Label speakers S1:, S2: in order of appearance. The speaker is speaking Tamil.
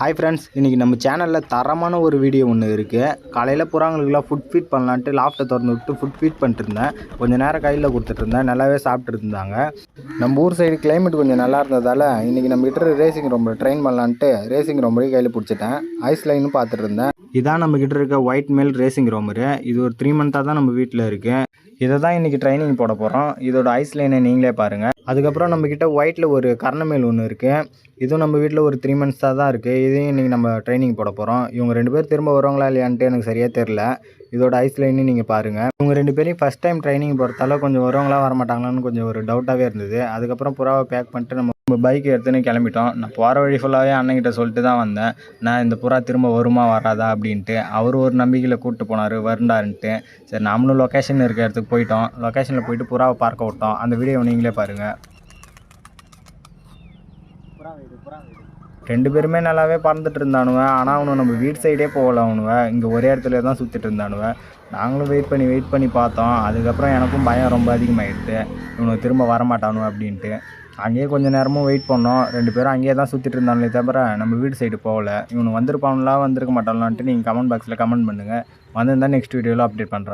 S1: ஹாய் ஃப்ரெண்ட்ஸ், இன்றைக்கி நம்ம சேனலில் தரமான ஒரு வீடியோ ஒன்று இருக்குது. காலையில் புறாங்களுக்குலாம் ஃபுட் ஃபீட் பண்ணலான்ட்டு லாஃப்ட்டை திறந்து விட்டு ஃபுட் ஃபீட் பண்ணிட்டுருந்தேன். கொஞ்சம் நேரம் கையில் கொடுத்துட்ருந்தேன், நல்லாவே சாப்பிட்டு இருந்தாங்க. நம்ம ஊர் சைடு கிளைமேட் கொஞ்சம் நல்லா இருந்ததால் இன்றைக்கி நம்ம கிட்ட ரேசிங் ரொம்ப ட்ரெயின் பண்ணலான்ட்டு ரேசிங் ரொம்ப கையில் பிடிச்சிட்டேன். ஐஸ் லைனும் பார்த்துட்டு இருந்தேன். இதான் நம்ம கிட்ட இருக்க ஒயிட் மேல் ரேசிங் ரோமரு. இது ஒரு 3 மந்த்தாக தான் நம்ம வீட்டில் இருக்குது. இதை தான் இன்றைக்கி ட்ரைனிங் போட போகிறோம். இதோட ஐஸ் லைனை நீங்களே பாருங்கள். அதுக்கப்புறம் நம்மக்கிட்ட ஒயிட்டில் ஒரு கர்ணமேல் ஒன்று இருக்குது. இதுவும் நம்ம வீட்டில் ஒரு 3 மந்த்ஸாக தான் இருக்குது. இதையும் இன்றைக்கி நம்ம ட்ரைனிங் போட போகிறோம். இவங்க 2 பேர் திரும்ப வருவாங்களா இல்லையான்ட்டு எனக்கு சரியாக தெரில. இதோட ஐஸ் லைனையும் நீங்கள் பாருங்கள். இவங்க 2 பேரையும் ஃபஸ்ட் டைம் ட்ரைனிங் போகிறதால கொஞ்சம் வருவாங்களா வரமாட்டாங்களான்னு கொஞ்சம் ஒரு டவுட்டாகவே இருந்தது. அதுக்கப்புறம் புறாவை பேக் பண்ணிட்டு நம்ம பைக் எடுத்துன்னு கிளம்பிட்டோம். நான் போகிற வழி ஃபுல்லாகவே அண்ணன்கிட்ட சொல்லிட்டு தான் வந்தேன். நான் இந்த புறா திரும்ப வருமா வராதா அப்படின்ட்டு. அவர் ஒரு நம்பிக்கையில் கூப்பிட்டு போனார் வருண்டான்ட்டு. சரி, நாமளும் லொக்கேஷன் இருக்க இடத்துக்கு போயிட்டோம். லொக்கேஷனில் போயிட்டு புறாவை பார்க்க விட்டோம். அந்த வீடியோ நீங்களே பாருங்கள். 2 பேருமே நல்லாவே பறந்துட்டு இருந்தானுவ. ஆனால் அவனு நம்ம வீட்டு சைடே போகல. அவனுவ இங்கே ஒரே இடத்துல தான் சுற்றிட்டு இருந்தானுவ. நாங்களும் வெயிட் பண்ணி பார்த்தோம். அதுக்கப்புறம் எனக்கும் பயம் ரொம்ப அதிகமாகிடுது. இவனுக்கு திரும்ப வரமாட்டானு அப்படின்ட்டு அங்கேயே கொஞ்சம் நேரமும் வெயிட் பண்ணோம். 2 பேரும் அங்கேயே தான் சுற்றிட்டு இருந்தாங்களே தவிர நம்ம வீடு சைடு போகல. இவனு வந்திருப்பானுலாம் வந்திருக்க மாட்டாங்களான்ட்டு நீங்கள் கமெண்ட் பாக்ஸில் கமெண்ட் பண்ணுங்கள். வந்திருந்தால் நெக்ஸ்ட் வீடியோவில் அப்டேட் பண்ணுறேன்.